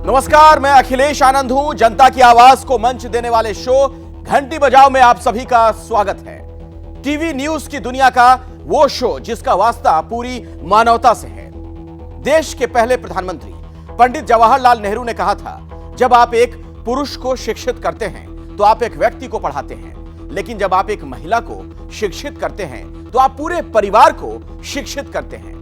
नमस्कार, मैं अखिलेश आनंद हूं। जनता की आवाज को मंच देने वाले शो घंटी बजाओ में आप सभी का स्वागत है। टीवी न्यूज की दुनिया का वो शो जिसका वास्ता पूरी मानवता से है। देश के पहले प्रधानमंत्री पंडित जवाहरलाल नेहरू ने कहा था, जब आप एक पुरुष को शिक्षित करते हैं तो आप एक व्यक्ति को पढ़ाते हैं, लेकिन जब आप एक महिला को शिक्षित करते हैं तो आप पूरे परिवार को शिक्षित करते हैं।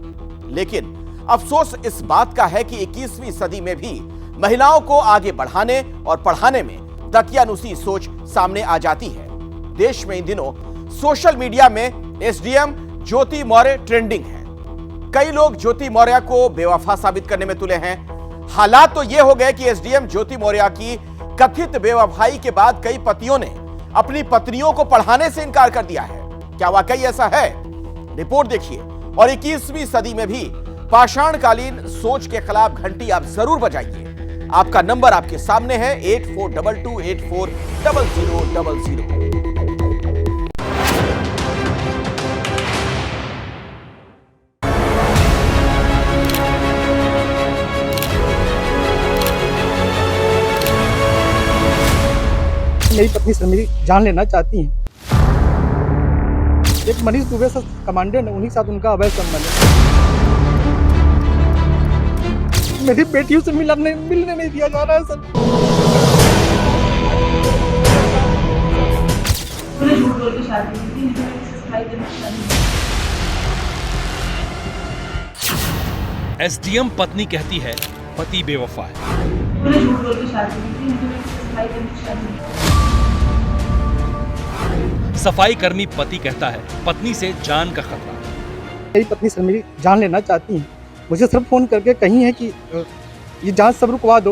लेकिन अफसोस इस बात का है कि 21वीं सदी में भी महिलाओं को आगे बढ़ाने और पढ़ाने में दकियानुसी सोच सामने आ जाती है। देश में इन दिनों सोशल मीडिया में एसडीएम ज्योति मौर्य ट्रेंडिंग है। कई लोग ज्योति मौर्य को बेवफा साबित करने में तुले हैं। हालात तो यह हो गए कि एसडीएम ज्योति मौर्य की कथित बेवफाई के बाद कई पतियों ने अपनी पत्नियों को पढ़ाने से इनकार कर दिया है। क्या वाकई ऐसा है? रिपोर्ट देखिए और 21वीं सदी में भी पाषाणकालीन सोच के खिलाफ घंटी आप जरूर बजाइए। आपका नंबर आपके सामने है 8422840000। मेरी पत्नी से मेरी जान लेना चाहती हैं। एक मनीष दुबे से कमांडर है, उन्हीं के साथ उनका अवैध संबंध है। मेरी बेटियों से मिलने नहीं दिया जा रहा है सर। झूठ बोल के शादी की थी, सफाई करने की शादी। एसडीएम पत्नी कहती है पति बेवफा है। झूठ बोल के शादी की थी, सफाई करने की शादी। सफाई कर्मी पति कहता है पत्नी से जान का खतरा। मेरी पत्नी से मेरी जान लेना चाहती हैं। मुझे सिर्फ फोन करके कही है कि ये जांच सब रुकवा दो,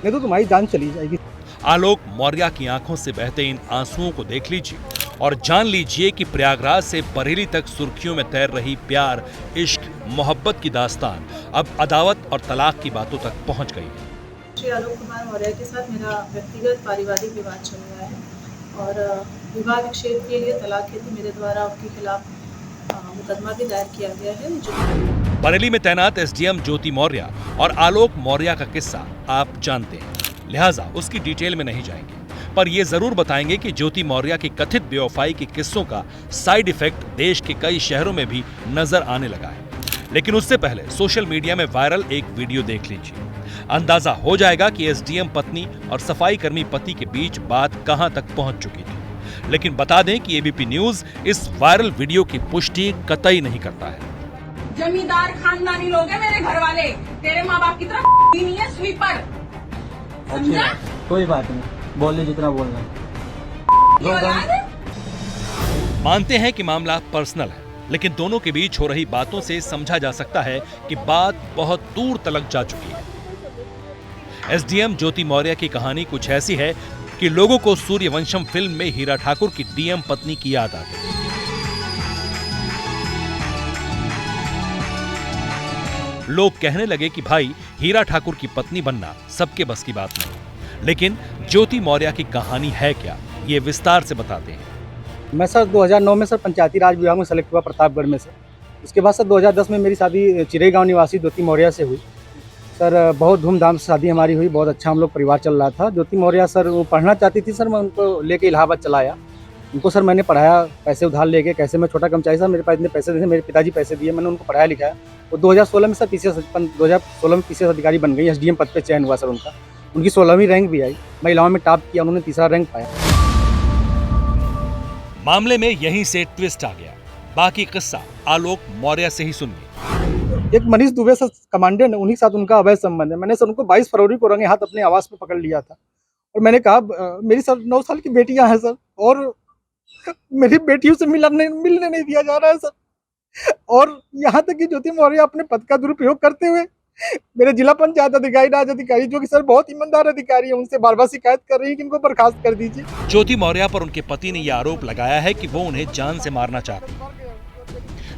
नहीं तो तुम्हारी जान चली जाएगी। आलोक मौर्य की आंखों से बहते इन आंसुओं को देख लीजिए और जान लीजिए कि प्रयागराज से बरेली तक सुर्खियों में तैर रही प्यार, इश्क, मोहब्बत की दास्तान अब अदावत और तलाक की बातों तक पहुंच गई है। श्री आलोक कुमार मौर्य के साथ मेरा व्यक्तिगत पारिवारिक विवाद चल रहा है और विवाह विच्छेद के लिए तलाक हेतु मेरे द्वारा उनके खिलाफ मुकदमा भी दायर किया गया है। बरेली में तैनात एसडीएम ज्योति मौर्य और आलोक मौर्य का किस्सा आप जानते हैं, लिहाजा उसकी डिटेल में नहीं जाएंगे, पर यह जरूर बताएंगे कि ज्योति मौर्य की कथित बेवफाई के किस्सों का साइड इफेक्ट देश के कई शहरों में भी नजर आने लगा है। लेकिन उससे पहले सोशल मीडिया में वायरल एक वीडियो देख लीजिए। अंदाजा हो जाएगा कि एसडीएम पत्नी और सफाई कर्मी पति के बीच बात कहां तक पहुंच चुकी थी। लेकिन बता दें कि एबीपी न्यूज इस वायरल वीडियो की पुष्टि कतई नहीं करता है। जमींदार खानदानी लोग हैं मेरे घर वाले, तेरे माँ बाप की तरह नहीं है स्वीपर, समझा? कोई बात नहीं, बोले जितना बोलना। मानते हैं कि मामला पर्सनल है, लेकिन दोनों के बीच हो रही बातों से समझा जा सकता है कि बात बहुत दूर तलक जा चुकी है। एसडीएम ज्योति मौर्य की कहानी कुछ ऐसी है कि लोगों को सूर्यवंशम फिल्म में हीरा ठाकुर की डीएम पत्नी की याद आ गई। लोग कहने लगे कि भाई हीरा ठाकुर की पत्नी बनना सबके बस की बात नहीं। लेकिन ज्योति मौर्य की कहानी है क्या, ये विस्तार से बताते हैं। मैं सर 2009 में सर पंचायती राज विभाग में सेलेक्ट हुआ प्रतापगढ़ में सर। उसके बाद सर 2010 में मेरी शादी चिरई गाँव निवासी ज्योति मौर्य से हुई। सर बहुत धूमधाम से शादी हमारी हुई, बहुत अच्छा हम लोग परिवार चल रहा था। ज्योति मौर्य सर वो पढ़ना चाहती थी सर, मैं उनको लेके इलाहाबाद चलाया। उनको सर मैंने पढ़ाया, पैसे उधार लेके। कैसे मैं छोटा कर्मचारी सर, मेरे पास इतने पैसे थे, मेरे पिताजी पैसे दिए, मैंने उनको पढ़ाया लिखाया। वो 2016 में सर 2016 में पीसीएस अधिकारी बन गई, एसडीएम पद पे चयन हुआ सर उनका। उनकी 16वीं रैंक भी आई, महिलाओं में टॉप किया, उन्होंने तीसरा रैंक पाया। मामले में यहीं से ट्विस्ट आ गया। बाकी किस्सा आलोक मौर्य से ही सुनिए। एक मनीष दुबे से कमांडर है, उन्हीं के साथ उनका अवैध संबंध है। मैंने सर उनको 22 फरवरी को रंगे हाथ अपने आवास पे पकड़ लिया था और मैंने कहा मेरी सर 9 साल की बेटियां हैं सर और मेरी बेटियों से मिलने नहीं दिया जा रहा है सर। और यहाँ तक कि ज्योति मौर्य अपने पद का दुरुपयोग करते हुए मेरे जिला पंचायत अधिकारी, राज अधिकारी, जो कि सर बहुत ईमानदार अधिकारी है, उनसे बार बार शिकायत कर रही है कि इनको बर्खास्त कर दीजिए। ज्योति मौर्य पर उनके पति ने यह आरोप लगाया है कि वो उन्हें जान से मारना चाहती है,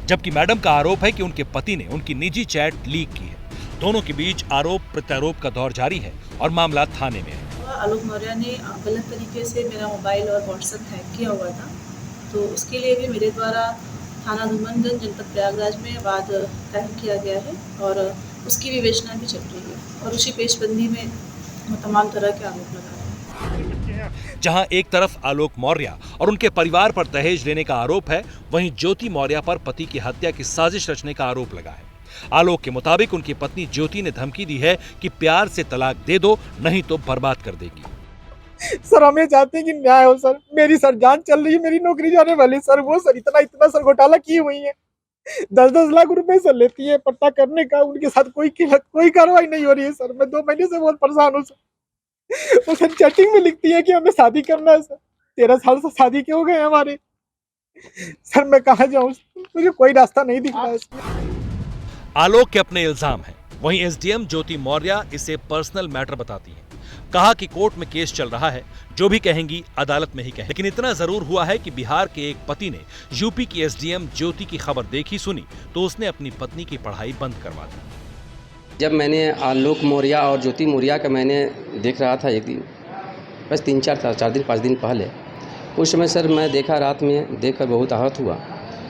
जबकि मैडम का आरोप है कि उनके पति ने उनकी निजी चैट लीक की है। दोनों के बीच आरोप प्रत्यारोप का दौर जारी है और मामला थाने में है। आलोक मौर्य ने गलत तरीके से मेरा मोबाइल और व्हाट्सएप हैक किया हुआ था, तो उसके लिए भी मेरे द्वारा थाना धूमनगंज जनपद प्रयागराज में वाद दायर किया गया है और उसकी विवेचना भी चल रही है और उसी पेशबंदी में तमाम तरह के आरोप लगा रहे हैं। जहां एक तरफ आलोक मौर्य और उनके परिवार पर दहेज लेने का आरोप है, वहीं ज्योति मौर्य पर पति की हत्या की साजिश रचने का आरोप लगा है। आलोक के मुताबिक उनकी पत्नी ज्योति ने धमकी दी है कि प्यार से तलाक दे दो, नहीं तो बर्बाद कर देगी। सर हमें चाहते हैं कि न्याय हो सर। मेरी सर जान चल रही है, मेरी नौकरी जाने वाली सर। वो सर इतना सर घोटाला की हुई है, 10-10 लाख रुपए सर लेती है पट्टा करने का। उनके साथ कोई कार्रवाई नहीं हो रही है सर। मैं 2 महीने से बहुत परेशान हूँ सर। वो सर चैटिंग में लिखती है कि हमें शादी करना है सर। 13 साल से शादी के हो गए हमारे। सर मैं कहाँ जाऊँ, मुझे कोई रास्ता नहीं दिख रहा है। आलोक के अपने इल्जाम हैं, वहीं एसडीएम ज्योति मौर्य इसे पर्सनल मैटर बताती हैं। कहा कि कोर्ट में केस चल रहा है, जो भी कहेंगी अदालत में ही कहें। लेकिन इतना जरूर हुआ है कि बिहार के एक पति ने यूपी की एसडीएम ज्योति की खबर देखी सुनी तो उसने अपनी पत्नी की पढ़ाई बंद करवा दी। जब मैंने आलोक मौर्य और ज्योति मौर्य का मैंने देख रहा था एक दिन, बस 4 दिन 5 दिन पहले, उस समय सर मैं देखा, रात में देखकर बहुत आहत हुआ।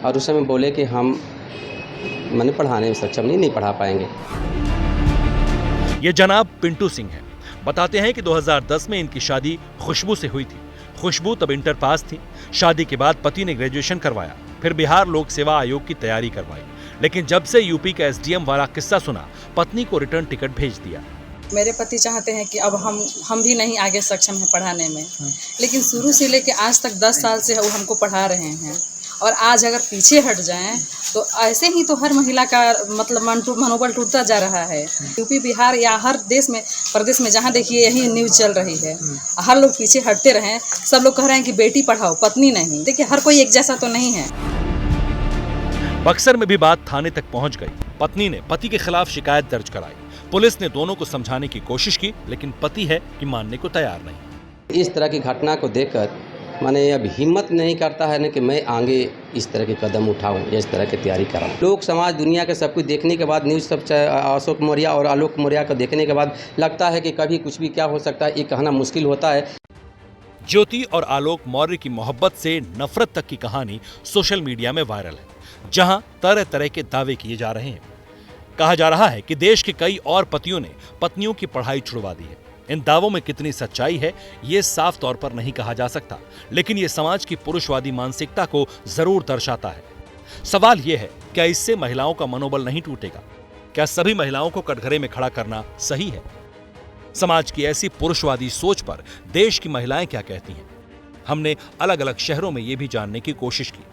और उस समय बोले कि हम मैंने पढ़ाने में सक्षम नहीं पढ़ा पाएंगे। ये जनाब पिंटू सिंह हैं। बताते हैं कि 2010 में इनकी शादी खुशबू से हुई थी। खुशबू तब इंटर पास थी। शादी के बाद पति ने ग्रेजुएशन करवाया, फिर बिहार लोक सेवा आयोग की तैयारी करवाई। लेकिन जब से यूपी का एसडीएम वाला किस्सा सुना, पत्नी को रिटर्न टिकट भेज दिया। मेरे पति चाहते हैं कि अब हम भी नहीं आगे सक्षम हैं पढ़ाने में, लेकिन शुरू से लेके आज तक 10 साल से वो हमको पढ़ा रहे हैं। और आज अगर पीछे हट जाएं तो ऐसे ही तो हर महिला का मतलब मनोबल टूटता जा रहा है। यूपी बिहार या हर देश में प्रदेश में जहाँ देखिए यही न्यूज़ चल रही है। हर लोग पीछे हटते रहें, सब लोग कह रहे हैं कि बेटी पढ़ाओ पत्नी नहीं। देखिए हर कोई एक जैसा तो नहीं है। बक्सर में भी बात थाने तक पहुंच गई। पत्नी ने पति के खिलाफ शिकायत दर्ज कराई। पुलिस ने दोनों को समझाने की कोशिश की, लेकिन पति है कि मानने को तैयार नहीं। इस तरह की घटना को देखकर मैंने अब हिम्मत नहीं करता है ना कि मैं आगे इस तरह के कदम उठाऊं या इस तरह की तैयारी कराऊं। लोग समाज दुनिया के सब कुछ देखने के बाद, न्यूज़ सब अशोक मौर्य और आलोक मौर्य को देखने के बाद लगता है कि कभी कुछ भी क्या हो सकता है, ये कहना मुश्किल होता है। ज्योति और आलोक मौर्य की मोहब्बत से नफरत तक की कहानी सोशल मीडिया में वायरल है, जहां तरह तरह के दावे किए जा रहे हैं। कहा जा रहा है कि देश के कई और पतियों ने पत्नियों की पढ़ाई छुड़वा दी है। इन दावों में कितनी सच्चाई है ये साफ तौर पर नहीं कहा जा सकता, लेकिन ये समाज की पुरुषवादी मानसिकता को जरूर दर्शाता है। सवाल यह है, क्या इससे महिलाओं का मनोबल नहीं टूटेगा? क्या सभी महिलाओं को कटघरे में खड़ा करना सही है? समाज की ऐसी पुरुषवादी सोच पर देश की महिलाएं क्या कहती हैं? हमने अलग अलग शहरों में ये भी जानने की कोशिश की।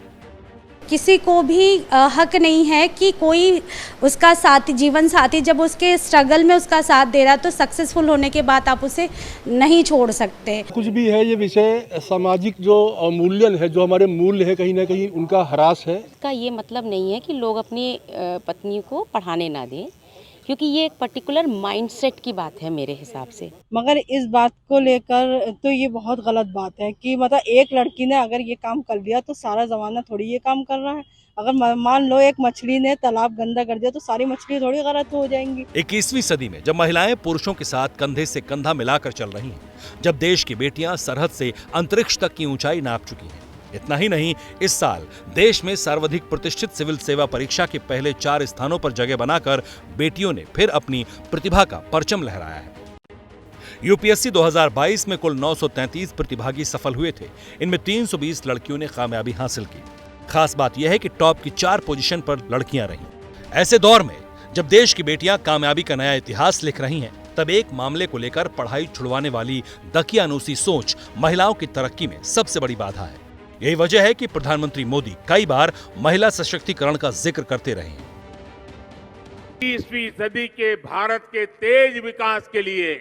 किसी को भी हक नहीं है कि कोई उसका साथी, जीवन साथी जब उसके स्ट्रगल में उसका साथ दे रहा है तो सक्सेसफुल होने के बाद आप उसे नहीं छोड़ सकते। कुछ भी है ये विषय सामाजिक जो मूल्य है, जो हमारे मूल्य है, कहीं ना कहीं उनका ह्रास है। इसका ये मतलब नहीं है कि लोग अपनी पत्नी को पढ़ाने ना दें, क्योंकि ये एक पर्टिकुलर माइंडसेट की बात है मेरे हिसाब से। मगर इस बात को लेकर तो ये बहुत गलत बात है कि मतलब एक लड़की ने अगर ये काम कर दिया तो सारा ज़माना थोड़ी ये काम कर रहा है। अगर मान लो एक मछली ने तालाब गंदा कर दिया तो सारी मछली थोड़ी गलत हो जाएंगी। 21वीं सदी में जब महिलाएं पुरुषों के साथ कंधे से कंधा मिलाकर चल रही हैं, जब देश की बेटियां सरहद से अंतरिक्ष तक की ऊंचाई नाप चुकी हैं, इतना ही नहीं, इस साल देश में सर्वाधिक प्रतिष्ठित सिविल सेवा परीक्षा के पहले 4 स्थानों पर जगह बनाकर बेटियों ने फिर अपनी प्रतिभा का परचम लहराया है। यूपीएससी 2022 में कुल 933 प्रतिभागी सफल हुए थे। इनमें 320 लड़कियों ने कामयाबी हासिल की। खास बात यह है कि टॉप की 4 पोजीशन पर लड़कियां रहीं। ऐसे दौर में जब देश की बेटियां कामयाबी का नया इतिहास लिख रही हैं, तब एक मामले को लेकर पढ़ाई छुड़वाने वाली दकियानूसी सोच महिलाओं की तरक्की में सबसे बड़ी बाधा है। यही वजह है कि प्रधानमंत्री मोदी कई बार महिला सशक्तिकरण का जिक्र करते रहे हैं। 20वीं सदी के भारत के तेज विकास के लिए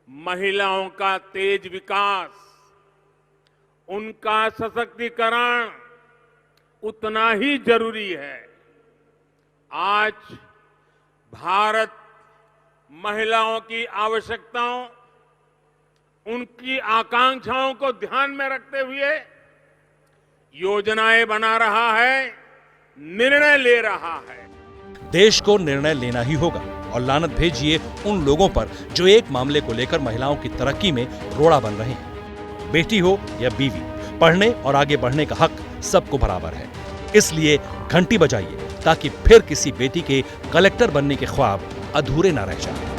महिलाओं का तेज विकास, उनका सशक्तिकरण उतना ही जरूरी है। आज भारत महिलाओं की आवश्यकताओं, उनकी आकांक्षाओं को ध्यान में रखते हुए योजनाएं बना रहा है, निर्णय ले रहा है। देश को निर्णय लेना ही होगा और लानत भेजिए उन लोगों पर जो एक मामले को लेकर महिलाओं की तरक्की में रोड़ा बन रहे हैं। बेटी हो या बीवी, पढ़ने और आगे बढ़ने का हक सबको बराबर है। इसलिए घंटी बजाइए ताकि फिर किसी बेटी के कलेक्टर बनने के ख्वाब अधूरे न रह जाएं।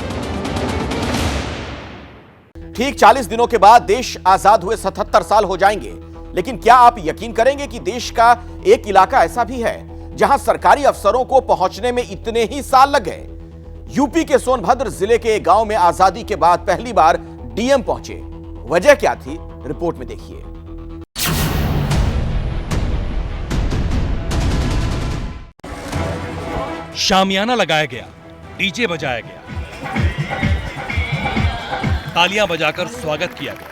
ठीक 40 दिनों के बाद देश आजाद हुए 77 साल हो जाएंगे। लेकिन क्या आप यकीन करेंगे कि देश का एक इलाका ऐसा भी है जहां सरकारी अफसरों को पहुंचने में इतने ही साल लग गए। यूपी के सोनभद्र जिले के गांव में आजादी के बाद पहली बार डीएम पहुंचे। वजह क्या थी, रिपोर्ट में देखिए। शामियाना लगाया गया, डीजे बजाया गया, तालियां बजाकर स्वागत किया गया।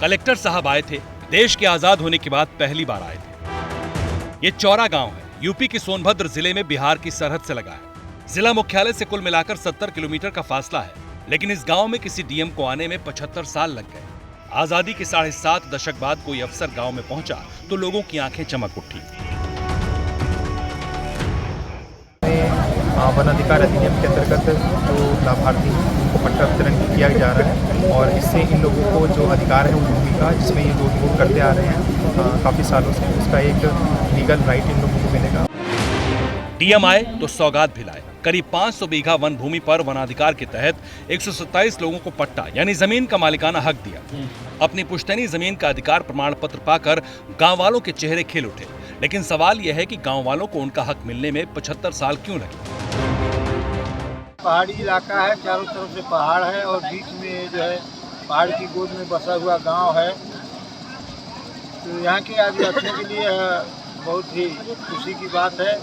कलेक्टर साहब आए थे, देश के आजाद होने के बाद पहली बार आए थे। ये चौरा गांव है, यूपी के सोनभद्र जिले में बिहार की सरहद से लगा है। जिला मुख्यालय से कुल मिलाकर 70 किलोमीटर का फासला है, लेकिन इस गांव में किसी डीएम को आने में 75 साल लग गए। आजादी के 7.5 दशक बाद कोई अफसर गांव में पहुंचा तो लोगों की आंखें चमक उठी। वन अधिकार अधिनियम के अंतर्गत जो लाभार्थी उनको पट्टा वितरण किया जा रहा है और इससे इन लोगों को जो अधिकार है उन भूमि का जिसमें ये लोग भोग करते आ रहे हैं काफ़ी सालों से, उसका एक लीगल राइट इन लोगों को मिलेगा। डीएम आए तो सौगात भी लाए। करीब 500 बीघा वन भूमि पर वनाधिकार के तहत 127 लोगों को पट्टा यानी जमीन का मालिकाना हक दिया। अपनी पुश्तैनी जमीन का अधिकार प्रमाण पत्र पाकर गांव वालों के चेहरे खिल उठे। लेकिन सवाल यह है कि गांव वालों को उनका हक मिलने में 75 साल क्यों लगे। पहाड़ी इलाका है, चारों तरफ से पहाड़ है और बीच में जो है पहाड़ की गोद में बसा हुआ गांव है। तो यहाँ के आदिवासियों के लिए बहुत ही खुशी की बात है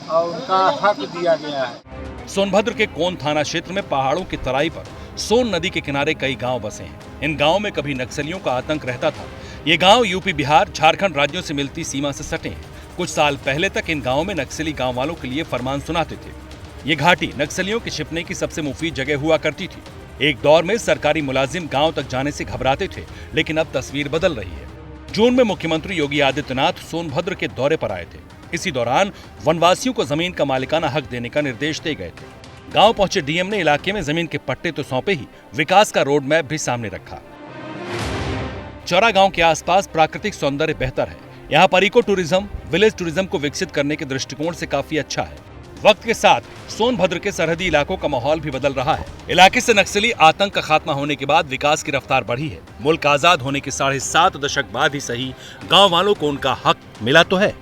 और उनका हक दिया गया है। सोनभद्र के कोन थाना क्षेत्र में पहाड़ों की तराई पर सोन नदी के किनारे कई गांव बसे हैं। इन गांवों में कभी नक्सलियों का आतंक रहता था। ये गांव यूपी, बिहार, झारखंड राज्यों से मिलती सीमा से सटे हैं। कुछ साल पहले तक इन गांवों में नक्सली गांव वालों के लिए फरमान सुनाते थे। ये घाटी नक्सलियों के छिपने की सबसे मुफीद जगह हुआ करती थी। एक दौर में सरकारी मुलाजिम गांव तक जाने से घबराते थे, लेकिन अब तस्वीर बदल रही है। जून में मुख्यमंत्री योगी आदित्यनाथ सोनभद्र के दौरे पर आए थे। इसी दौरान वनवासियों को जमीन का मालिकाना हक देने का निर्देश दिए गए थे। गांव पहुंचे डीएम ने इलाके में जमीन के पट्टे तो सौंपे ही, विकास का रोड मैप भी सामने रखा। चौरा गांव के आसपास प्राकृतिक सौंदर्य बेहतर है। यहाँ पर इको टूरिज्म, विलेज टूरिज्म को विकसित करने के दृष्टिकोण से काफी अच्छा है। वक्त के साथ सोनभद्र के सरहदी इलाकों का माहौल भी बदल रहा है। इलाके से नक्सली आतंक का खात्मा होने के बाद विकास की रफ्तार बढ़ी है। मुल्क आजाद होने के 7.5 दशक बाद ही सही गांव वालों को उनका हक मिला तो है।